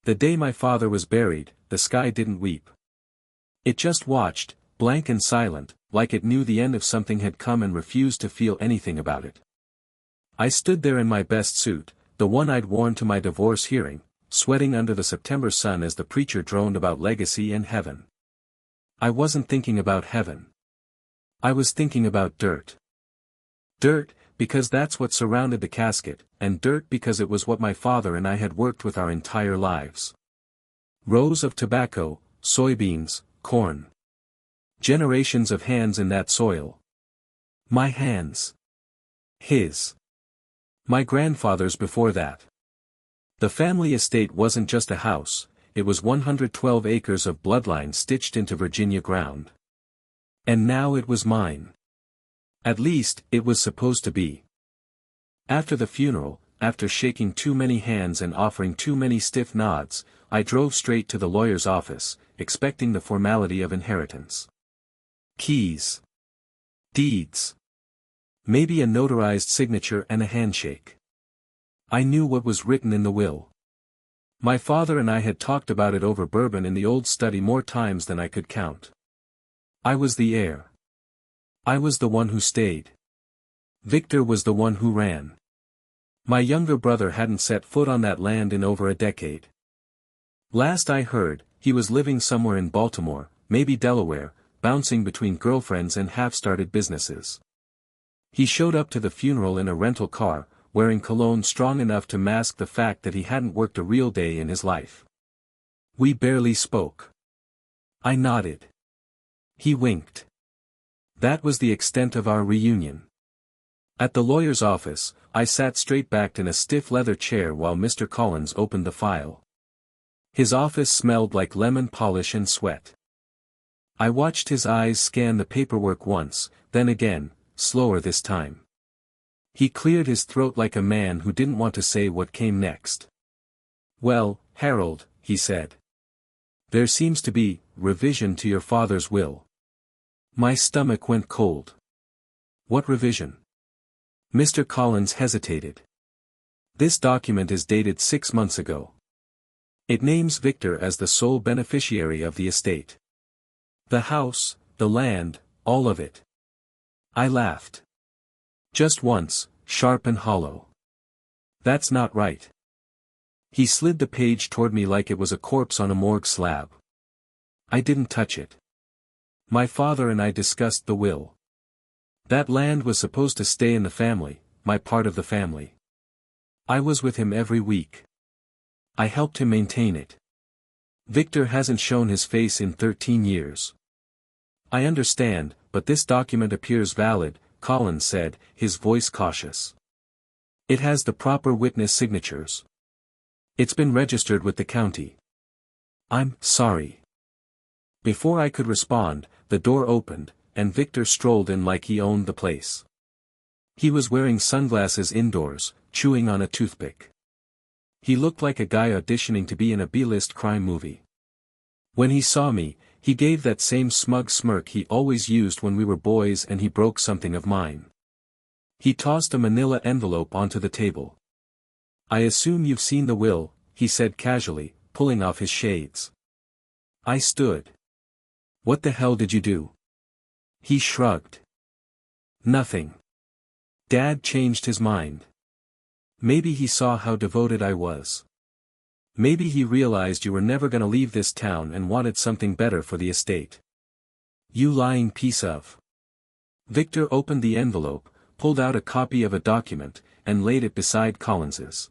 The day my father was buried, the sky didn't weep. It just watched, blank and silent, like it knew the end of something had come and refused to feel anything about it. I stood there in my best suit, the one I'd worn to my divorce hearing, sweating under the September sun as the preacher droned about legacy and heaven. I wasn't thinking about heaven. I was thinking about dirt. Dirt, because that's what surrounded the casket, and dirt because it was what my father and I had worked with our entire lives. Rows of tobacco, soybeans, corn. Generations of hands in that soil. My hands. His. My grandfather's before that. The family estate wasn't just a house, it was 112 acres of bloodline stitched into Virginia ground. And now it was mine. At least, it was supposed to be. After the funeral, after shaking too many hands and offering too many stiff nods, I drove straight to the lawyer's office, expecting the formality of inheritance. Keys. Deeds. Maybe a notarized signature and a handshake. I knew what was written in the will. My father and I had talked about it over bourbon in the old study more times than I could count. I was the heir. I was the one who stayed. Victor was the one who ran. My younger brother hadn't set foot on that land in over a decade. Last I heard, he was living somewhere in Baltimore, maybe Delaware, bouncing between girlfriends and half-started businesses. He showed up to the funeral in a rental car, wearing cologne strong enough to mask the fact that he hadn't worked a real day in his life. We barely spoke. I nodded. He winked. That was the extent of our reunion. At the lawyer's office, I sat straight-backed in a stiff leather chair while Mr. Collins opened the file. His office smelled like lemon polish and sweat. I watched his eyes scan the paperwork once, then again, slower this time. He cleared his throat like a man who didn't want to say what came next. "Well, Harold," he said. "There seems to be revision to your father's will." My stomach went cold. What revision? Mr. Collins hesitated. This document is dated 6 months ago. It names Victor as the sole beneficiary of the estate. The house, the land, all of it. I laughed. Just once, sharp and hollow. That's not right. He slid the page toward me like it was a corpse on a morgue slab. I didn't touch it. My father and I discussed the will. That land was supposed to stay in the family, my part of the family. I was with him every week. I helped him maintain it. Victor hasn't shown his face in 13 years. I understand, but this document appears valid, Collins said, his voice cautious. It has the proper witness signatures. It's been registered with the county. I'm sorry. Before I could respond, the door opened, and Victor strolled in like he owned the place. He was wearing sunglasses indoors, chewing on a toothpick. He looked like a guy auditioning to be in a B-list crime movie. When he saw me, he gave that same smug smirk he always used when we were boys and he broke something of mine. He tossed a manila envelope onto the table. "I assume you've seen the will," he said casually, pulling off his shades. I stood. "What the hell did you do?" He shrugged. "Nothing. Dad changed his mind. Maybe he saw how devoted I was. Maybe he realized you were never gonna leave this town and wanted something better for the estate. You lying piece of." Victor opened the envelope, pulled out a copy of a document, and laid it beside Collins's.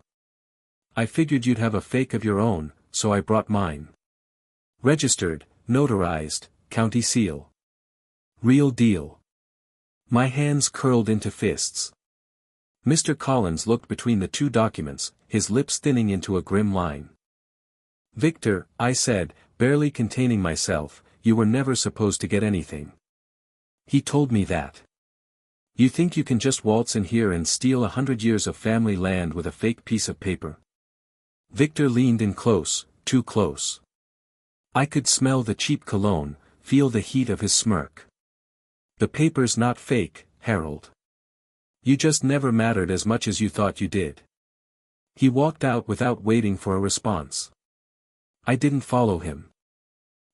"I figured you'd have a fake of your own, so I brought mine. Registered, notarized, county seal. Real deal." My hands curled into fists. Mr. Collins looked between the two documents, his lips thinning into a grim line. "Victor," I said, barely containing myself, "you were never supposed to get anything. He told me that. You think you can just waltz in here and steal 100 years of family land with a fake piece of paper?" Victor leaned in close, too close. I could smell the cheap cologne, feel the heat of his smirk. "The paper's not fake, Harold. You just never mattered as much as you thought you did." He walked out without waiting for a response. I didn't follow him.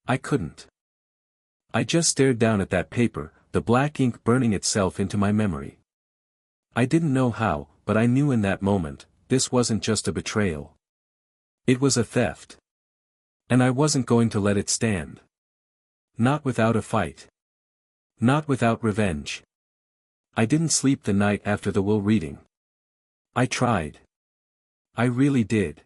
I couldn't. I just stared down at that paper, the black ink burning itself into my memory. I didn't know how, but I knew in that moment, this wasn't just a betrayal. It was a theft. And I wasn't going to let it stand. Not without a fight. Not without revenge. I didn't sleep the night after the will reading. I tried. I really did.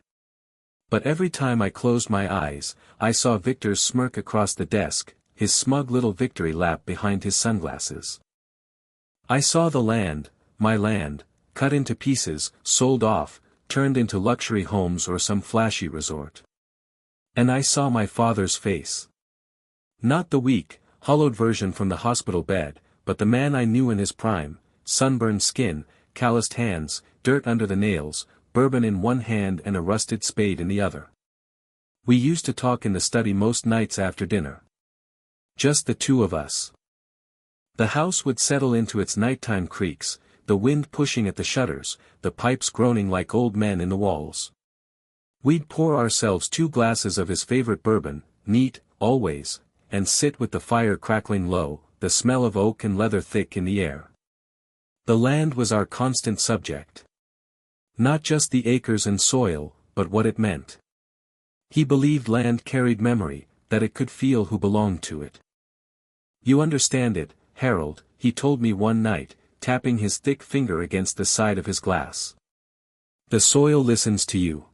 But every time I closed my eyes, I saw Victor's smirk across the desk, his smug little victory lap behind his sunglasses. I saw the land, my land, cut into pieces, sold off, turned into luxury homes or some flashy resort. And I saw my father's face. Not the weak, hollowed version from the hospital bed, but the man I knew in his prime, sunburned skin, calloused hands, dirt under the nails, bourbon in one hand and a rusted spade in the other. We used to talk in the study most nights after dinner. Just the two of us. The house would settle into its nighttime creaks, the wind pushing at the shutters, the pipes groaning like old men in the walls. We'd pour ourselves 2 glasses of his favorite bourbon, neat, always, and sit with the fire crackling low, the smell of oak and leather thick in the air. The land was our constant subject. Not just the acres and soil, but what it meant. He believed land carried memory, that it could feel who belonged to it. You understand it, Harold, he told me one night, tapping his thick finger against the side of his glass. The soil listens to you.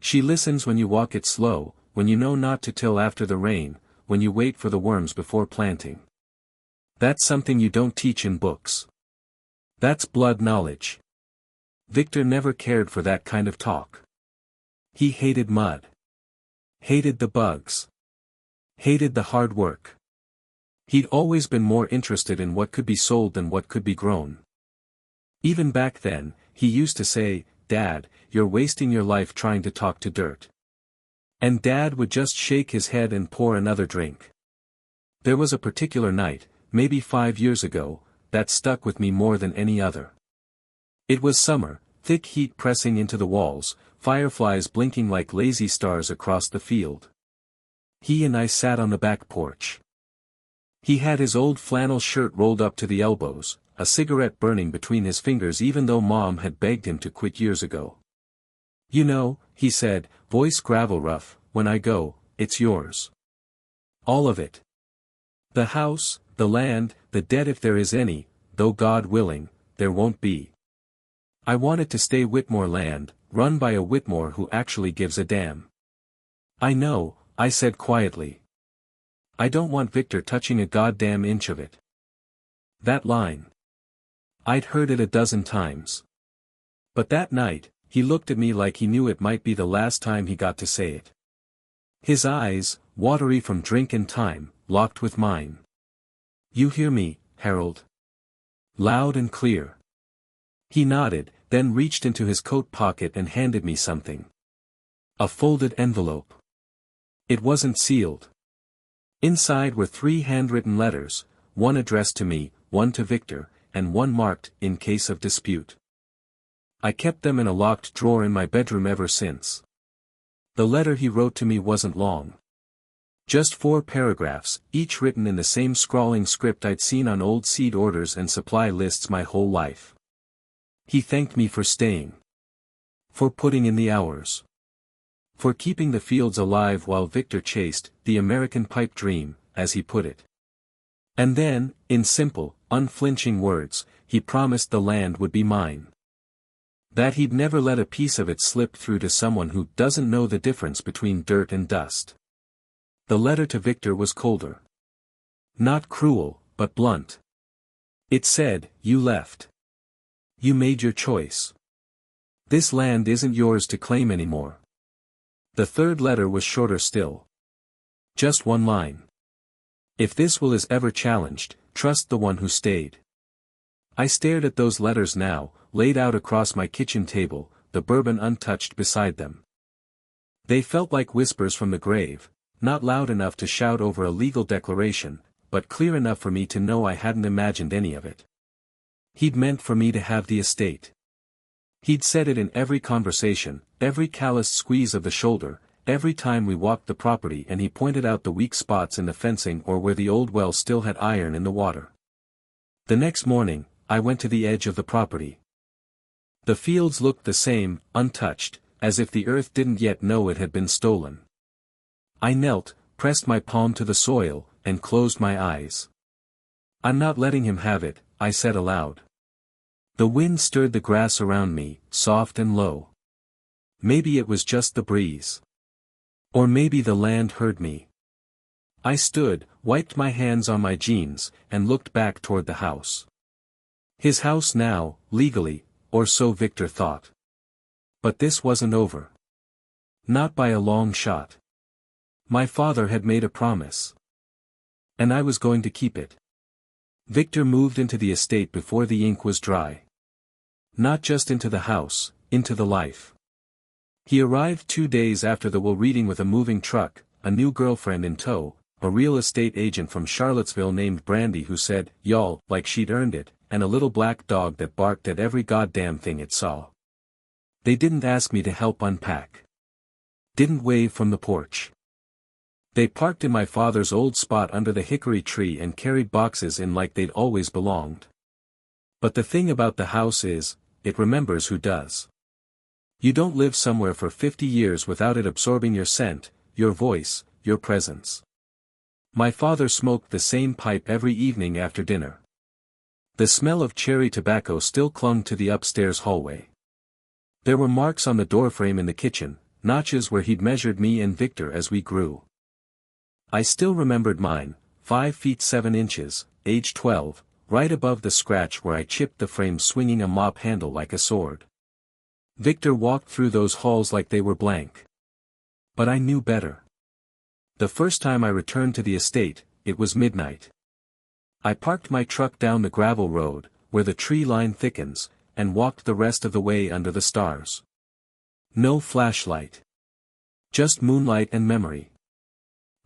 She listens when you walk it slow, when you know not to till after the rain, when you wait for the worms before planting. That's something you don't teach in books. That's blood knowledge. Victor never cared for that kind of talk. He hated mud. Hated the bugs. Hated the hard work. He'd always been more interested in what could be sold than what could be grown. Even back then, he used to say, "Dad, you're wasting your life trying to talk to dirt." And Dad would just shake his head and pour another drink. There was a particular night, maybe 5 years ago, that stuck with me more than any other. It was summer, thick heat pressing into the walls, fireflies blinking like lazy stars across the field. He and I sat on the back porch. He had his old flannel shirt rolled up to the elbows, a cigarette burning between his fingers even though Mom had begged him to quit years ago. "You know," he said, voice gravel rough, "when I go, it's yours. All of it. The house, the land, the debt if there is any, though God willing, there won't be. I want it to stay Whitmore land, run by a Whitmore who actually gives a damn." "I know," I said quietly. "I don't want Victor touching a goddamn inch of it." That line. I'd heard it a dozen times. But that night, he looked at me like he knew it might be the last time he got to say it. His eyes, watery from drink and time, locked with mine. "You hear me, Harold?" Loud and clear. He nodded, then reached into his coat pocket and handed me something. A folded envelope. It wasn't sealed. Inside were 3 handwritten letters, one addressed to me, one to Victor, and one marked, "in case of dispute." I kept them in a locked drawer in my bedroom ever since. The letter he wrote to me wasn't long. Just 4 paragraphs, each written in the same scrawling script I'd seen on old seed orders and supply lists my whole life. He thanked me for staying. For putting in the hours. For keeping the fields alive while Victor chased the American pipe dream, as he put it. And then, in simple, unflinching words, he promised the land would be mine. That he'd never let a piece of it slip through to someone who doesn't know the difference between dirt and dust. The letter to Victor was colder. Not cruel, but blunt. It said, "You left. You made your choice. This land isn't yours to claim anymore." The 3rd letter was shorter still. Just 1 line. "If this will is ever challenged, trust the one who stayed." I stared at those letters now, laid out across my kitchen table, the bourbon untouched beside them. They felt like whispers from the grave, not loud enough to shout over a legal declaration, but clear enough for me to know I hadn't imagined any of it. He'd meant for me to have the estate. He'd said it in every conversation, every calloused squeeze of the shoulder, every time we walked the property and he pointed out the weak spots in the fencing or where the old well still had iron in the water. The next morning, I went to the edge of the property. The fields looked the same, untouched, as if the earth didn't yet know it had been stolen. I knelt, pressed my palm to the soil, and closed my eyes. "I'm not letting him have it," I said aloud. The wind stirred the grass around me, soft and low. Maybe it was just the breeze. Or maybe the land heard me. I stood, wiped my hands on my jeans, and looked back toward the house. His house now, legally, or so Victor thought. But this wasn't over. Not by a long shot. My father had made a promise. And I was going to keep it. Victor moved into the estate before the ink was dry. Not just into the house, into the life. He arrived 2 days after the will reading with a moving truck, a new girlfriend in tow, a real estate agent from Charlottesville named Brandy who said, "Y'all," like she'd earned it, and a little black dog that barked at every goddamn thing it saw. They didn't ask me to help unpack. Didn't wave from the porch. They parked in my father's old spot under the hickory tree and carried boxes in like they'd always belonged. But the thing about the house is, it remembers who does. You don't live somewhere for 50 years without it absorbing your scent, your voice, your presence. My father smoked the same pipe every evening after dinner. The smell of cherry tobacco still clung to the upstairs hallway. There were marks on the doorframe in the kitchen, notches where he'd measured me and Victor as we grew. I still remembered mine, 5 feet 7 inches, age 12, right above the scratch where I chipped the frame swinging a mop handle like a sword. Victor walked through those halls like they were blank. But I knew better. The first time I returned to the estate, it was midnight. I parked my truck down the gravel road, where the tree line thickens, and walked the rest of the way under the stars. No flashlight. Just moonlight and memory.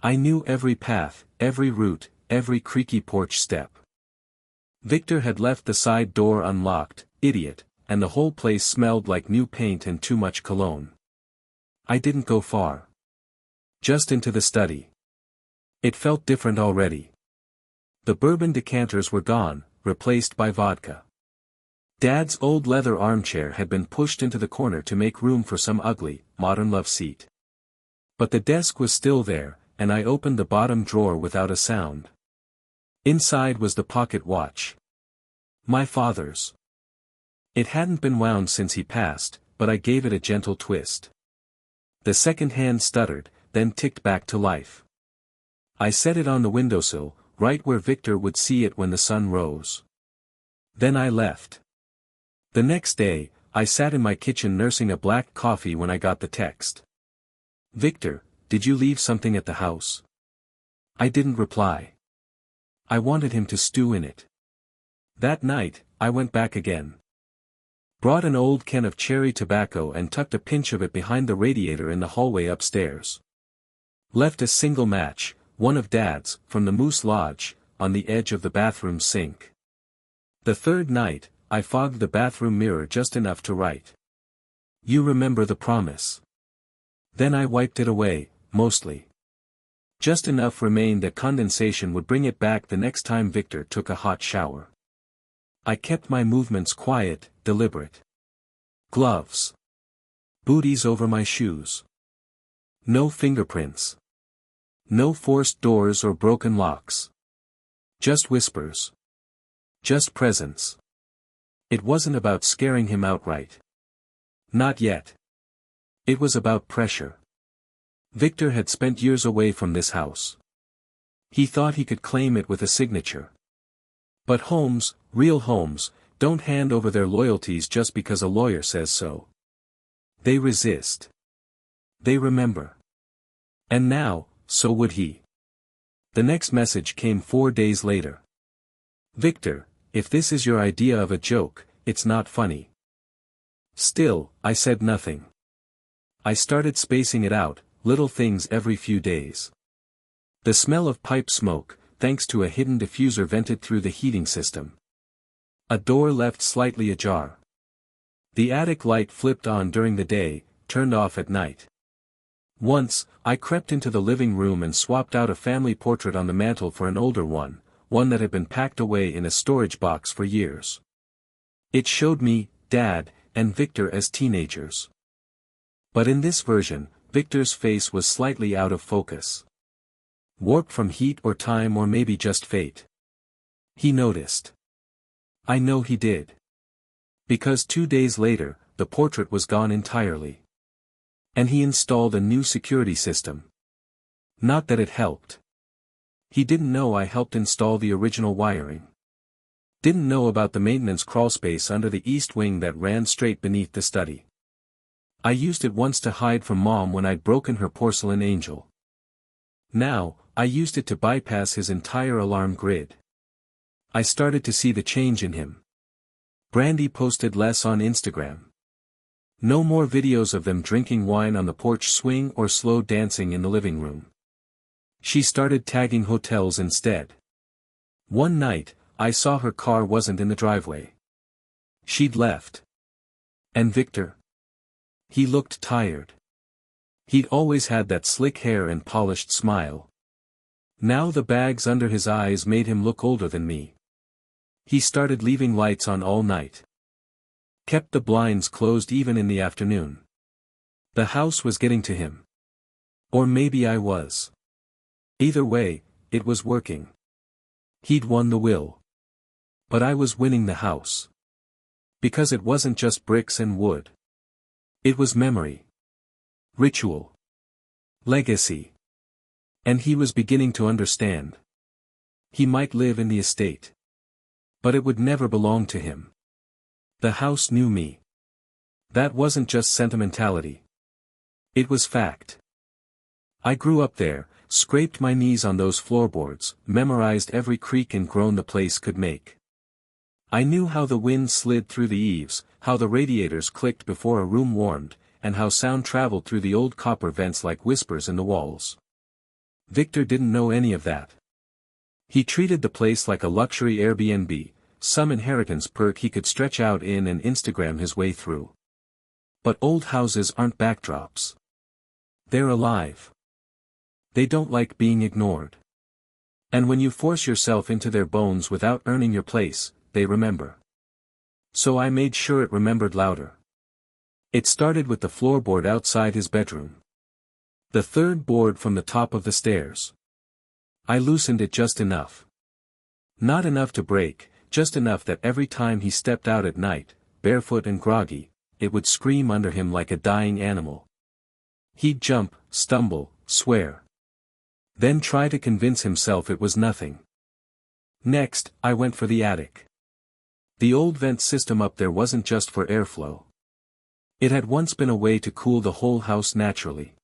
I knew every path, every route, every creaky porch step. Victor had left the side door unlocked, idiot, and the whole place smelled like new paint and too much cologne. I didn't go far. Just into the study. It felt different already. The bourbon decanters were gone, replaced by vodka. Dad's old leather armchair had been pushed into the corner to make room for some ugly, modern love seat. But the desk was still there, and I opened the bottom drawer without a sound. Inside was the pocket watch. My father's. It hadn't been wound since he passed, but I gave it a gentle twist. The second hand stuttered, then ticked back to life. I set it on the windowsill, right where Victor would see it when the sun rose. Then I left. The next day, I sat in my kitchen nursing a black coffee when I got the text. "Victor, did you leave something at the house?" I didn't reply. I wanted him to stew in it. That night, I went back again. Brought an old can of cherry tobacco and tucked a pinch of it behind the radiator in the hallway upstairs. Left a single match, one of Dad's, from the Moose Lodge, on the edge of the bathroom sink. The third night, I fogged the bathroom mirror just enough to write. "You remember the promise." Then I wiped it away, mostly. Just enough remained that condensation would bring it back the next time Victor took a hot shower. I kept my movements quiet, deliberate. Gloves. Booties over my shoes. No fingerprints. No forced doors or broken locks. Just whispers. Just presence. It wasn't about scaring him outright. Not yet. It was about pressure. Victor had spent years away from this house. He thought he could claim it with a signature. But homes, real homes, don't hand over their loyalties just because a lawyer says so. They resist. They remember. And now, so would he. The next message came 4 days later. "Victor, if this is your idea of a joke, it's not funny." Still, I said nothing. I started spacing it out, little things every few days. The smell of pipe smoke, thanks to a hidden diffuser vented through the heating system. A door left slightly ajar. The attic light flipped on during the day, turned off at night. Once, I crept into the living room and swapped out a family portrait on the mantel for an older one that had been packed away in a storage box for years. It showed me, Dad, and Victor as teenagers. But in this version, Victor's face was slightly out of focus. Warped from heat or time or maybe just fate. He noticed. I know he did. Because 2 days later, the portrait was gone entirely. And he installed a new security system. Not that it helped. He didn't know I helped install the original wiring. Didn't know about the maintenance crawlspace under the east wing that ran straight beneath the study. I used it once to hide from Mom when I'd broken her porcelain angel. Now, I used it to bypass his entire alarm grid. I started to see the change in him. Brandy posted less on Instagram. No more videos of them drinking wine on the porch swing or slow dancing in the living room. She started tagging hotels instead. One night, I saw her car wasn't in the driveway. She'd left. And Victor? He looked tired. He'd always had that slick hair and polished smile. Now the bags under his eyes made him look older than me. He started leaving lights on all night. Kept the blinds closed even in the afternoon. The house was getting to him. Or maybe I was. Either way, it was working. He'd won the will. But I was winning the house. Because it wasn't just bricks and wood. It was memory. Ritual. Legacy. And he was beginning to understand. He might live in the estate. But it would never belong to him. The house knew me. That wasn't just sentimentality. It was fact. I grew up there, scraped my knees on those floorboards, memorized every creak and groan the place could make. I knew how the wind slid through the eaves, how the radiators clicked before a room warmed, and how sound traveled through the old copper vents like whispers in the walls. Victor didn't know any of that. He treated the place like a luxury Airbnb, some inheritance perk he could stretch out in and Instagram his way through. But old houses aren't backdrops. They're alive. They don't like being ignored. And when you force yourself into their bones without earning your place, they remember. So I made sure it remembered louder. It started with the floorboard outside his bedroom. The third board from the top of the stairs. I loosened it just enough. Not enough to break, just enough that every time he stepped out at night, barefoot and groggy, it would scream under him like a dying animal. He'd jump, stumble, swear. Then try to convince himself it was nothing. Next, I went for the attic. The old vent system up there wasn't just for airflow. It had once been a way to cool the whole house naturally.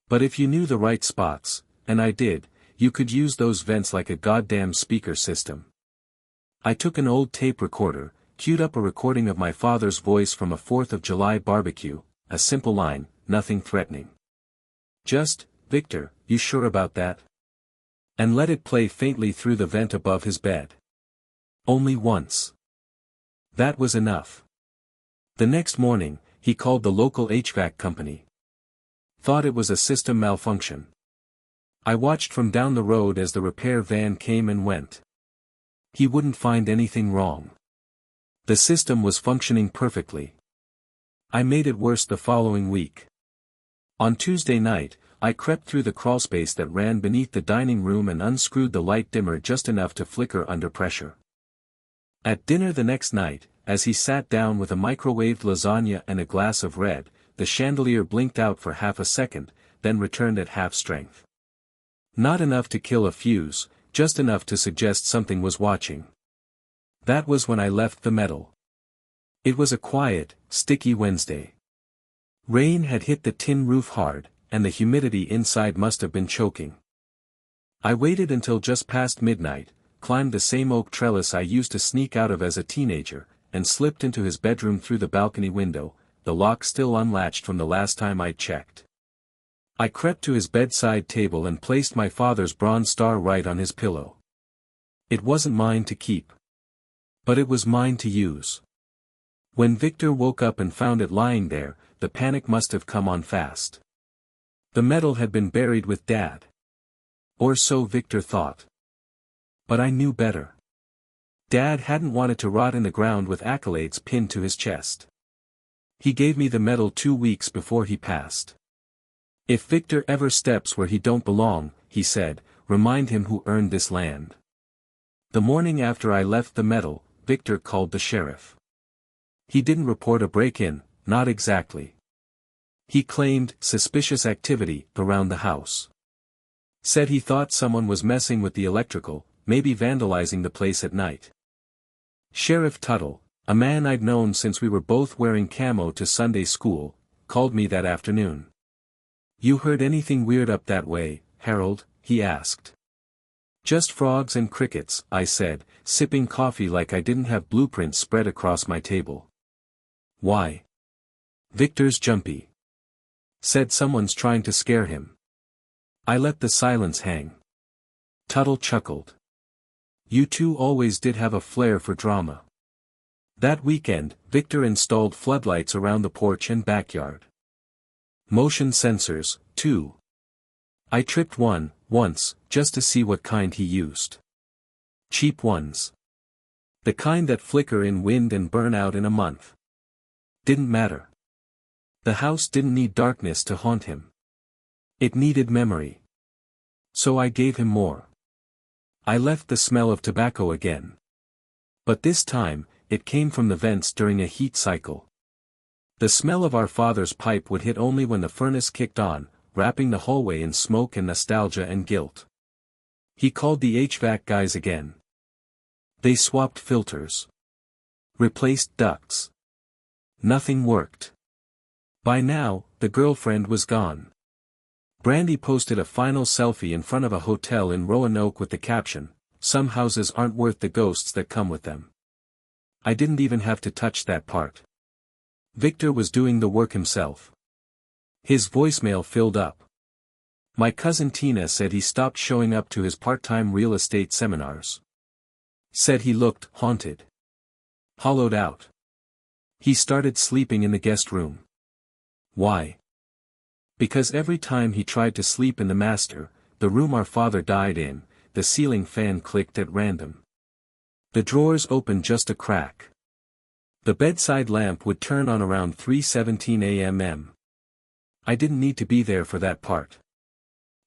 But if you knew the right spots, and I did, you could use those vents like a goddamn speaker system. I took an old tape recorder, queued up a recording of my father's voice from a 4th of July barbecue, a simple line, nothing threatening. Just, "Victor, you sure about that?" And let it play faintly through the vent above his bed. Only once. That was enough. The next morning, he called the local HVAC company. Thought it was a system malfunction. I watched from down the road as the repair van came and went. He wouldn't find anything wrong. The system was functioning perfectly. I made it worse the following week. On Tuesday night, I crept through the crawlspace that ran beneath the dining room and unscrewed the light dimmer just enough to flicker under pressure. At dinner the next night, as he sat down with a microwaved lasagna and a glass of red, the chandelier blinked out for half a second, then returned at half strength. Not enough to kill a fuse, just enough to suggest something was watching. That was when I left the metal. It was a quiet, sticky Wednesday. Rain had hit the tin roof hard, and the humidity inside must have been choking. I waited until just past midnight, climbed the same oak trellis I used to sneak out of as a teenager, and slipped into his bedroom through the balcony window, the lock still unlatched from the last time I'd checked. I crept to his bedside table and placed my father's bronze star right on his pillow. It wasn't mine to keep. But it was mine to use. When Victor woke up and found it lying there, the panic must have come on fast. The metal had been buried with Dad. Or so Victor thought. But I knew better. Dad hadn't wanted to rot in the ground with accolades pinned to his chest. He gave me the medal 2 weeks before he passed. If Victor ever steps where he don't belong, he said, remind him who earned this land. The morning after I left the medal, Victor called the sheriff. He didn't report a break-in, not exactly. He claimed suspicious activity around the house. Said he thought someone was messing with the electrical, maybe vandalizing the place at night. Sheriff Tuttle, a man I'd known since we were both wearing camo to Sunday school, called me that afternoon. You heard anything weird up that way, Harold? He asked. Just frogs and crickets, I said, sipping coffee like I didn't have blueprints spread across my table. Why? Victor's jumpy. Said someone's trying to scare him. I let the silence hang. Tuttle chuckled. You two always did have a flair for drama. That weekend, Victor installed floodlights around the porch and backyard. Motion sensors, too. I tripped one, once, just to see what kind he used. Cheap ones. The kind that flicker in wind and burn out in a month. Didn't matter. The house didn't need darkness to haunt him. It needed memory. So I gave him more. I left the smell of tobacco again. But this time, it came from the vents during a heat cycle. The smell of our father's pipe would hit only when the furnace kicked on, wrapping the hallway in smoke and nostalgia and guilt. He called the HVAC guys again. They swapped filters. Replaced ducts. Nothing worked. By now, the girlfriend was gone. Brandy posted a final selfie in front of a hotel in Roanoke with the caption, "Some houses aren't worth the ghosts that come with them." I didn't even have to touch that part. Victor was doing the work himself. His voicemail filled up. My cousin Tina said he stopped showing up to his part-time real estate seminars. Said he looked haunted. Hollowed out. He started sleeping in the guest room. Why? Because every time he tried to sleep in the master, the room our father died in, the ceiling fan clicked at random. The drawers opened just a crack. The bedside lamp would turn on around 3:17 a.m. I didn't need to be there for that part.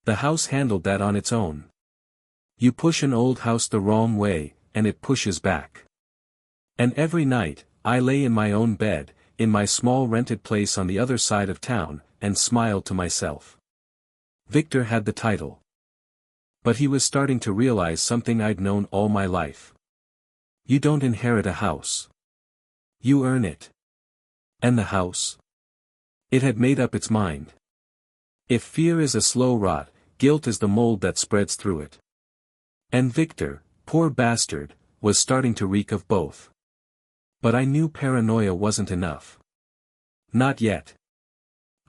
The house handled that on its own. You push an old house the wrong way, and it pushes back. And every night, I lay in my own bed, in my small rented place on the other side of town, and smiled to myself. Victor had the title. But he was starting to realize something I'd known all my life. You don't inherit a house. You earn it. And the house? It had made up its mind. If fear is a slow rot, guilt is the mold that spreads through it. And Victor, poor bastard, was starting to reek of both. But I knew paranoia wasn't enough. Not yet.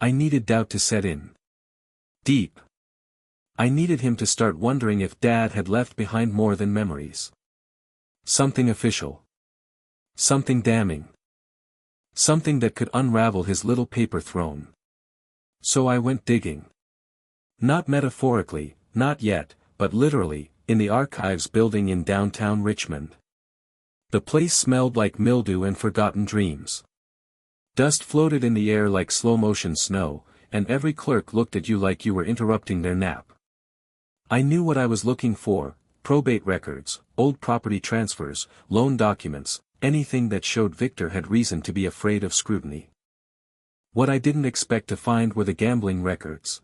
I needed doubt to set in. Deep. I needed him to start wondering if Dad had left behind more than memories. Something official. Something damning. Something that could unravel his little paper throne. So I went digging. Not metaphorically, not yet, but literally, in the archives building in downtown Richmond. The place smelled like mildew and forgotten dreams. Dust floated in the air like slow-motion snow, and every clerk looked at you like you were interrupting their nap. I knew what I was looking for: probate records, old property transfers, loan documents, anything that showed Victor had reason to be afraid of scrutiny. What I didn't expect to find were the gambling records.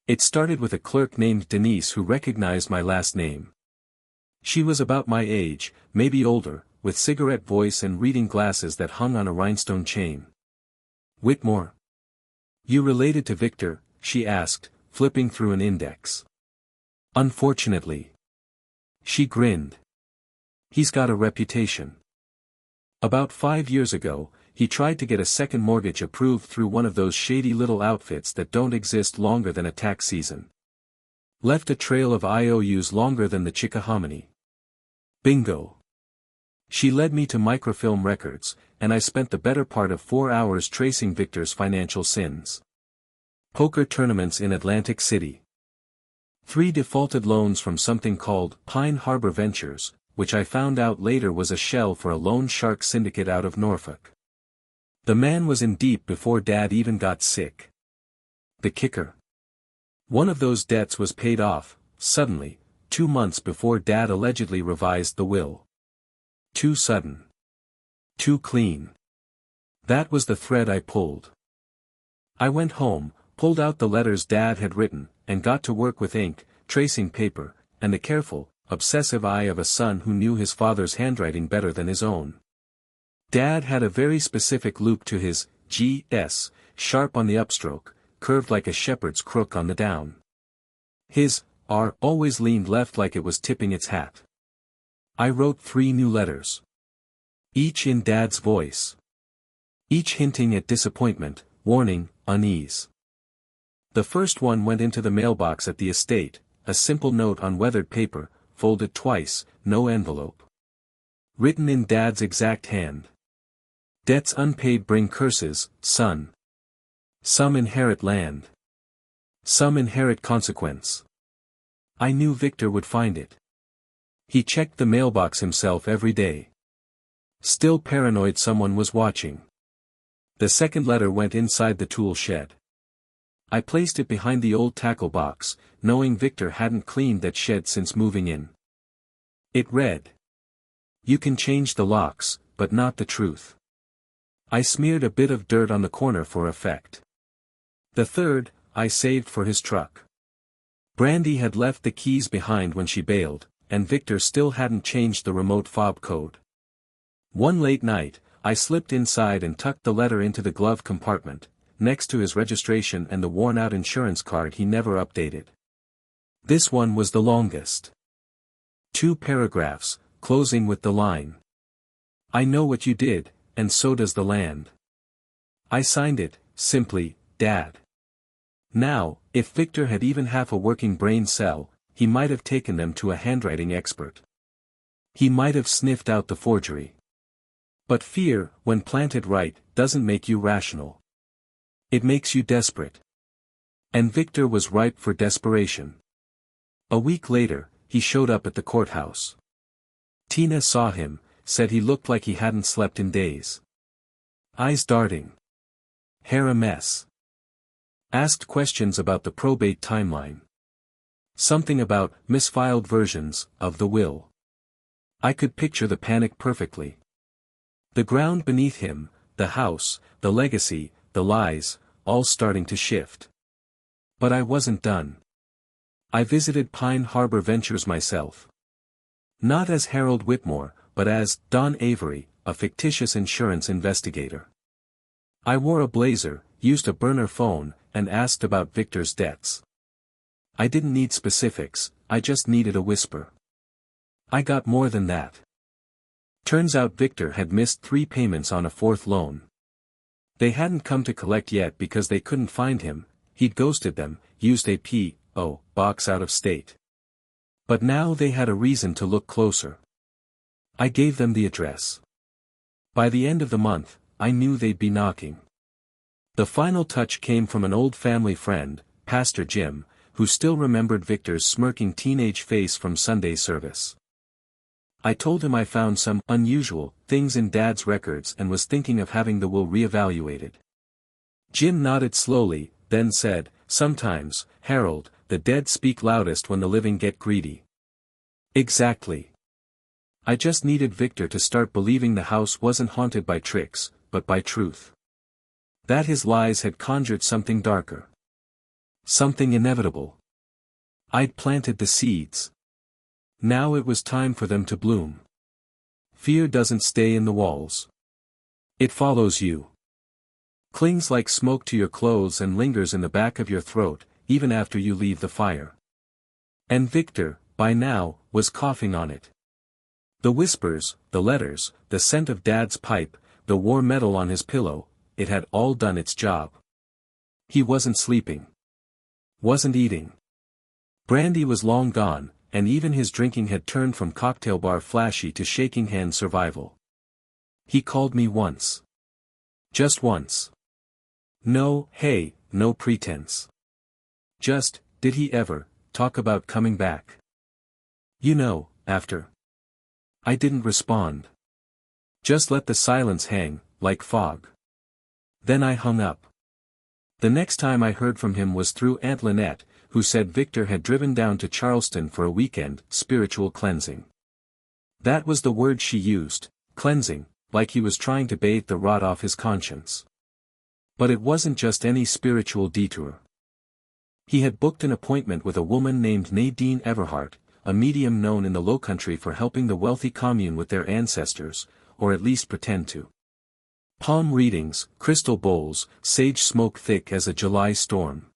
It started with a clerk named Denise who recognized my last name. She was about my age, maybe older, with cigarette voice and reading glasses that hung on a rhinestone chain. "Whitmore? You related to Victor?" she asked, flipping through an index. "Unfortunately." She grinned. "He's got a reputation. About 5 years ago, he tried to get a second mortgage approved through one of those shady little outfits that don't exist longer than a tax season. Left a trail of IOUs longer than the Chickahominy. Bingo. She led me to microfilm records, and I spent the better part of 4 hours tracing Victor's financial sins. Poker tournaments in Atlantic City. 3 defaulted loans from something called Pine Harbor Ventures, which I found out later was a shell for a loan shark syndicate out of Norfolk. The man was in deep before Dad even got sick. The kicker. One of those debts was paid off, suddenly, 2 months before Dad allegedly revised the will. Too sudden. Too clean. That was the thread I pulled. I went home, pulled out the letters Dad had written, and got to work with ink, tracing paper, and the careful, obsessive eye of a son who knew his father's handwriting better than his own. Dad had a very specific loop to his G.S., sharp on the upstroke, curved like a shepherd's crook on the down. His R always leaned left like it was tipping its hat. I wrote 3 new letters. Each in Dad's voice. Each hinting at disappointment, warning, unease. The first one went into the mailbox at the estate, a simple note on weathered paper, folded twice, no envelope. Written in Dad's exact hand. Debts unpaid bring curses, son. Some inherit land. Some inherit consequence. I knew Victor would find it. He checked the mailbox himself every day. Still paranoid someone was watching. The second letter went inside the tool shed. I placed it behind the old tackle box, knowing Victor hadn't cleaned that shed since moving in. It read: "You can change the locks, but not the truth." I smeared a bit of dirt on the corner for effect. The third, I saved for his truck. Brandy had left the keys behind when she bailed, and Victor still hadn't changed the remote fob code. One late night, I slipped inside and tucked the letter into the glove compartment, next to his registration and the worn-out insurance card he never updated. This one was the longest. 2 paragraphs, closing with the line: "I know what you did, and so does the land." I signed it, simply, Dad. Now, if Victor had even half a working brain cell, he might have taken them to a handwriting expert. He might have sniffed out the forgery. But fear, when planted right, doesn't make you rational. It makes you desperate. And Victor was ripe for desperation. A week later, he showed up at the courthouse. Tina saw him, said he looked like he hadn't slept in days. Eyes darting. Hair a mess. Asked questions about the probate timeline. Something about misfiled versions of the will. I could picture the panic perfectly. The ground beneath him, the house, the legacy, the lies, all starting to shift. But I wasn't done. I visited Pine Harbor Ventures myself. Not as Harold Whitmore, but as Don Avery, a fictitious insurance investigator. I wore a blazer, used a burner phone, and asked about Victor's debts. I didn't need specifics, I just needed a whisper. I got more than that. Turns out Victor had missed 3 payments on a 4th loan. They hadn't come to collect yet because they couldn't find him, he'd ghosted them, used a P.O. box out of state. But now they had a reason to look closer. I gave them the address. By the end of the month, I knew they'd be knocking. The final touch came from an old family friend, Pastor Jim, who still remembered Victor's smirking teenage face from Sunday service. I told him I found some unusual things in Dad's records and was thinking of having the will reevaluated. Jim nodded slowly, then said, "Sometimes, Harold, the dead speak loudest when the living get greedy." Exactly. I just needed Victor to start believing the house wasn't haunted by tricks, but by truth. That his lies had conjured something darker. Something inevitable. I'd planted the seeds. Now it was time for them to bloom. Fear doesn't stay in the walls. It follows you. Clings like smoke to your clothes and lingers in the back of your throat, even after you leave the fire. And Victor, by now, was coughing on it. The whispers, the letters, the scent of Dad's pipe, the war medal on his pillow, it had all done its job. He wasn't sleeping. Wasn't eating. Brandy was long gone, and even his drinking had turned from cocktail bar flashy to shaking hand survival. He called me once. Just once. No, hey, no pretense. Just, did he ever talk about coming back? You know, after. I didn't respond. Just let the silence hang, like fog. Then I hung up. The next time I heard from him was through Aunt Lynette, who said Victor had driven down to Charleston for a weekend, spiritual cleansing. That was the word she used, cleansing, like he was trying to bathe the rot off his conscience. But it wasn't just any spiritual detour. He had booked an appointment with a woman named Nadine Everhart, a medium known in the Lowcountry for helping the wealthy commune with their ancestors, or at least pretend to. Palm readings, crystal bowls, sage smoke thick as a July storm.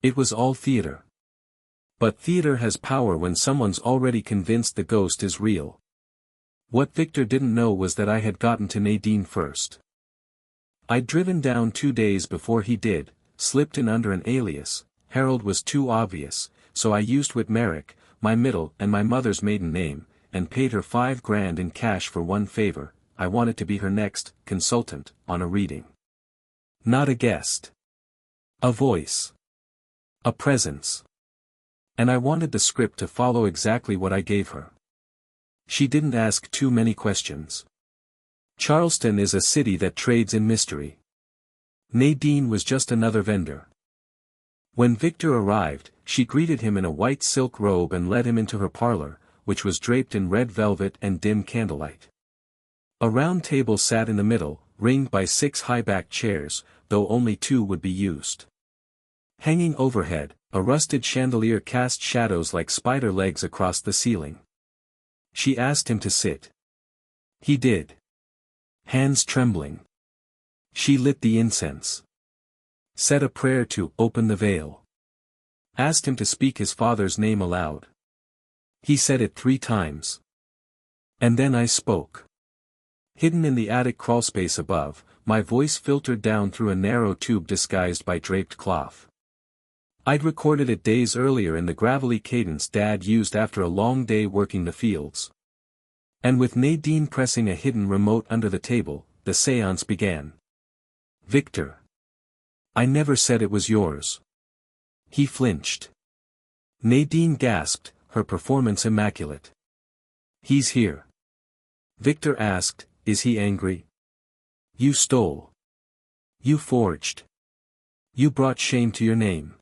It was all theater. But theater has power when someone's already convinced the ghost is real. What Victor didn't know was that I had gotten to Nadine first. I'd driven down 2 days before he did, slipped in under an alias. Harold was too obvious, so I used Whitmerick, my middle and my mother's maiden name, and paid her $5,000 in cash for one favor. I wanted to be her next consultant on a reading. Not a guest. A voice. A presence. And I wanted the script to follow exactly what I gave her. She didn't ask too many questions. Charleston is a city that trades in mystery. Nadine was just another vendor. When Victor arrived, she greeted him in a white silk robe and led him into her parlor, which was draped in red velvet and dim candlelight. A round table sat in the middle, ringed by 6 high-backed chairs, though only 2 would be used. Hanging overhead, a rusted chandelier cast shadows like spider legs across the ceiling. She asked him to sit. He did. Hands trembling. She lit the incense. Said a prayer to open the veil. Asked him to speak his father's name aloud. He said it 3 times. And then I spoke. Hidden in the attic crawlspace above, my voice filtered down through a narrow tube disguised by draped cloth. I'd recorded it days earlier in the gravelly cadence Dad used after a long day working the fields. And with Nadine pressing a hidden remote under the table, the séance began. Victor. I never said it was yours. He flinched. Nadine gasped, her performance immaculate. He's here. Victor asked, is he angry? You stole. You forged. You brought shame to your name.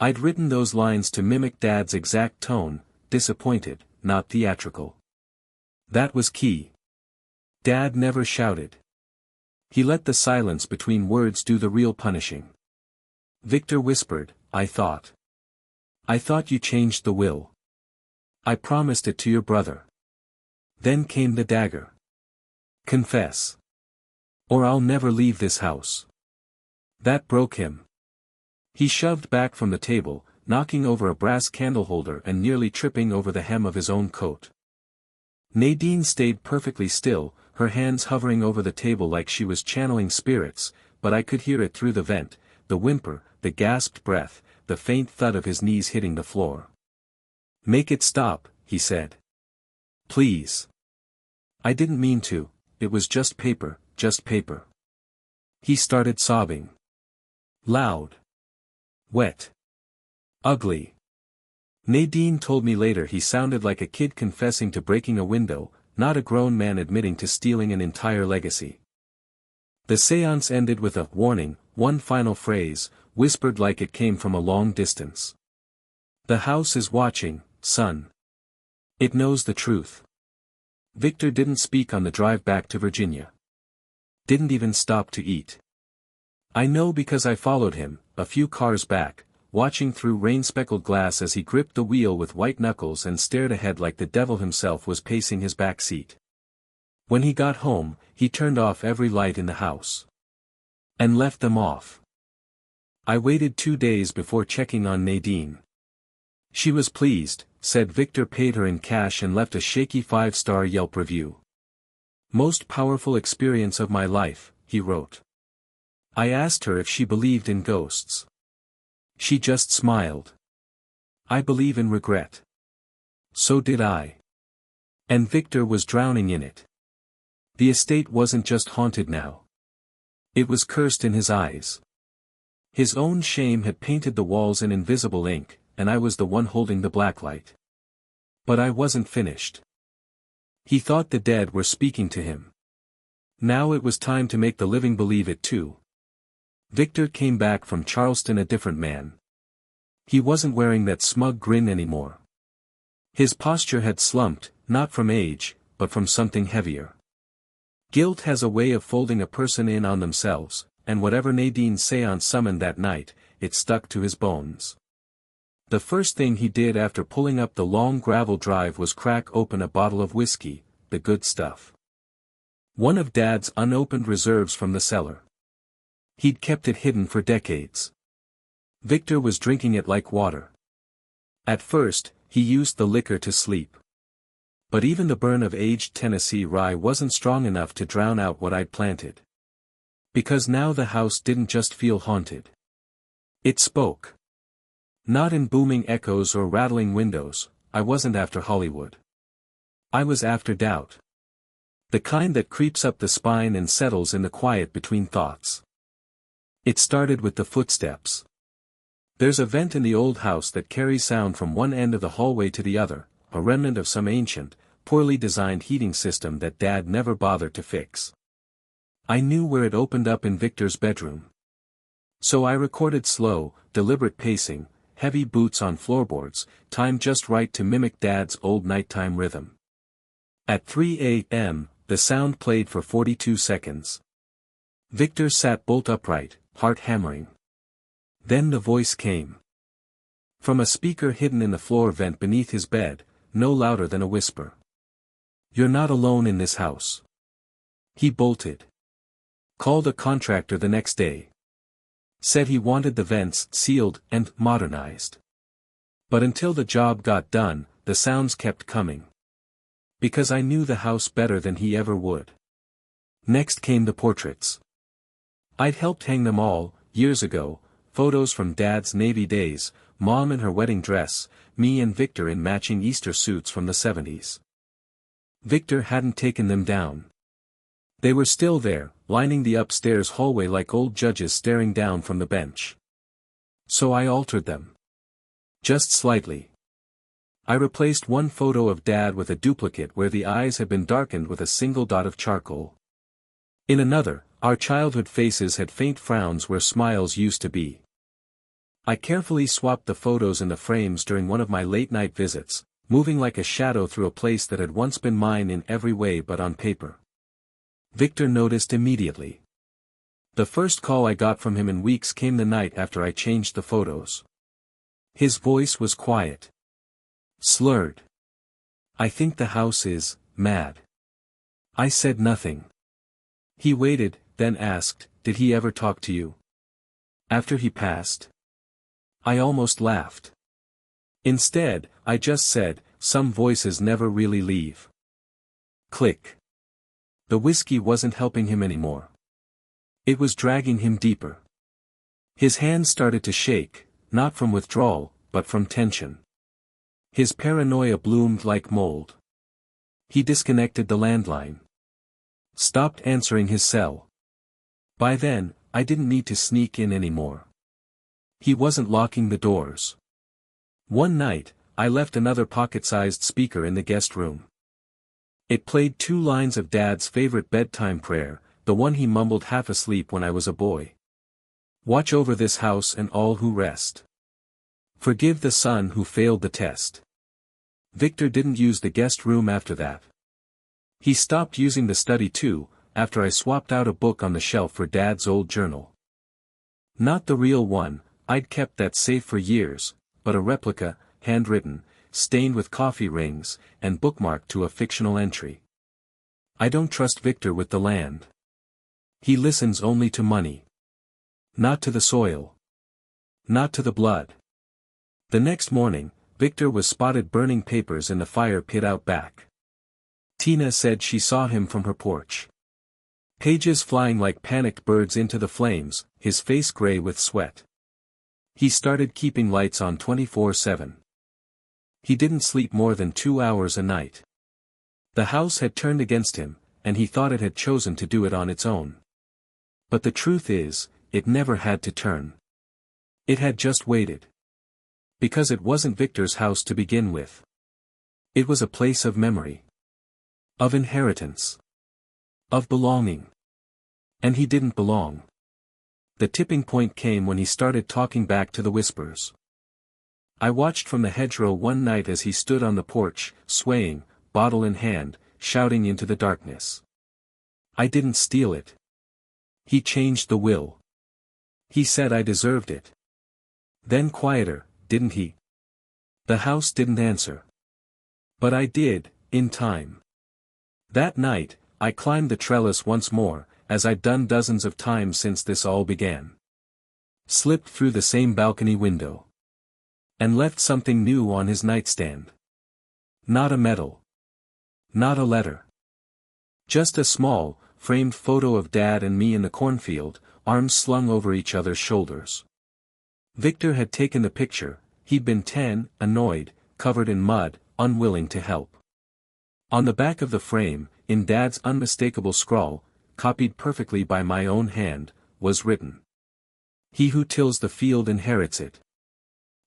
I'd written those lines to mimic Dad's exact tone, disappointed, not theatrical. That was key. Dad never shouted. He let the silence between words do the real punishing. Victor whispered, I thought you changed the will. I promised it to your brother. Then came the dagger. Confess. Or I'll never leave this house. That broke him. He shoved back from the table, knocking over a brass candle holder and nearly tripping over the hem of his own coat. Nadine stayed perfectly still, her hands hovering over the table like she was channeling spirits, but I could hear it through the vent, the whimper, the gasped breath, the faint thud of his knees hitting the floor. Make it stop, he said. Please. I didn't mean to, it was just paper, just paper. He started sobbing. Loud. Wet. Ugly. Nadine told me later he sounded like a kid confessing to breaking a window, not a grown man admitting to stealing an entire legacy. The séance ended with a warning, one final phrase, whispered like it came from a long distance. The house is watching, son. It knows the truth. Victor didn't speak on the drive back to Virginia. Didn't even stop to eat. I know because I followed him, a few cars back, watching through rain-speckled glass as he gripped the wheel with white knuckles and stared ahead like the devil himself was pacing his back seat. When he got home, he turned off every light in the house. And left them off. I waited 2 days before checking on Nadine. She was pleased, said Victor paid her in cash and left a shaky 5-star Yelp review. Most powerful experience of my life, he wrote. I asked her if she believed in ghosts. She just smiled. I believe in regret. So did I. And Victor was drowning in it. The estate wasn't just haunted now. It was cursed in his eyes. His own shame had painted the walls in invisible ink, and I was the one holding the blacklight. But I wasn't finished. He thought the dead were speaking to him. Now it was time to make the living believe it too. Victor came back from Charleston a different man. He wasn't wearing that smug grin anymore. His posture had slumped, not from age, but from something heavier. Guilt has a way of folding a person in on themselves, and whatever Nadine's séance summoned that night, it stuck to his bones. The first thing he did after pulling up the long gravel drive was crack open a bottle of whiskey, the good stuff. One of Dad's unopened reserves from the cellar. He'd kept it hidden for decades. Victor was drinking it like water. At first, he used the liquor to sleep. But even the burn of aged Tennessee rye wasn't strong enough to drown out what I'd planted. Because now the house didn't just feel haunted. It spoke. Not in booming echoes or rattling windows. I wasn't after Hollywood. I was after doubt. The kind that creeps up the spine and settles in the quiet between thoughts. It started with the footsteps. There's a vent in the old house that carries sound from one end of the hallway to the other, a remnant of some ancient, poorly designed heating system that Dad never bothered to fix. I knew where it opened up in Victor's bedroom. So I recorded slow, deliberate pacing, heavy boots on floorboards, timed just right to mimic Dad's old nighttime rhythm. At 3 a.m., the sound played for 42 seconds. Victor sat bolt upright, heart hammering. Then the voice came. From a speaker hidden in the floor vent beneath his bed, no louder than a whisper. "You're not alone in this house." He bolted. Called a contractor the next day. Said he wanted the vents sealed and modernized. But until the job got done, the sounds kept coming. Because I knew the house better than he ever would. Next came the portraits. I'd helped hang them all, years ago, photos from Dad's Navy days, Mom in her wedding dress, me and Victor in matching Easter suits from the 70s. Victor hadn't taken them down. They were still there, lining the upstairs hallway like old judges staring down from the bench. So I altered them. Just slightly. I replaced one photo of Dad with a duplicate where the eyes had been darkened with a single dot of charcoal. In another, our childhood faces had faint frowns where smiles used to be. I carefully swapped the photos in the frames during one of my late-night visits, moving like a shadow through a place that had once been mine in every way but on paper. Victor noticed immediately. The first call I got from him in weeks came the night after I changed the photos. His voice was quiet. Slurred. "I think the house is mad." I said nothing. He waited, then asked, "Did he ever talk to you?" "After he passed?" I almost laughed. Instead, I just said, "Some voices never really leave." Click. The whiskey wasn't helping him anymore. It was dragging him deeper. His hands started to shake, not from withdrawal, but from tension. His paranoia bloomed like mold. He disconnected the landline. Stopped answering his cell. By then, I didn't need to sneak in anymore. He wasn't locking the doors. One night, I left another pocket-sized speaker in the guest room. It played 2 lines of Dad's favorite bedtime prayer, the one he mumbled half asleep when I was a boy. "Watch over this house and all who rest. Forgive the son who failed the test." Victor didn't use the guest room after that. He stopped using the study too, after I swapped out a book on the shelf for Dad's old journal. Not the real one, I'd kept that safe for years, but a replica, handwritten, stained with coffee rings, and bookmarked to a fictional entry. "I don't trust Victor with the land. He listens only to money. Not to the soil. Not to the blood." The next morning, Victor was spotted burning papers in the fire pit out back. Tina said she saw him from her porch. Pages flying like panicked birds into the flames, his face gray with sweat. He started keeping lights on 24/7. He didn't sleep more than 2 hours a night. The house had turned against him, and he thought it had chosen to do it on its own. But the truth is, it never had to turn. It had just waited. Because it wasn't Victor's house to begin with. It was a place of memory. Of inheritance. Of belonging. And he didn't belong. The tipping point came when he started talking back to the whispers. I watched from the hedgerow one night as he stood on the porch, swaying, bottle in hand, shouting into the darkness. I didn't steal it. He changed the will. He said I deserved it. Then quieter, didn't he? The house didn't answer. But I did, in time. That night, I climbed the trellis once more, as I'd done dozens of times since this all began. Slipped through the same balcony window. And left something new on his nightstand. Not a medal. Not a letter. Just a small, framed photo of Dad and me in the cornfield, arms slung over each other's shoulders. Victor had taken the picture. He'd been 10, annoyed, covered in mud, unwilling to help. On the back of the frame, in Dad's unmistakable scrawl, copied perfectly by my own hand, was written. He who tills the field inherits it.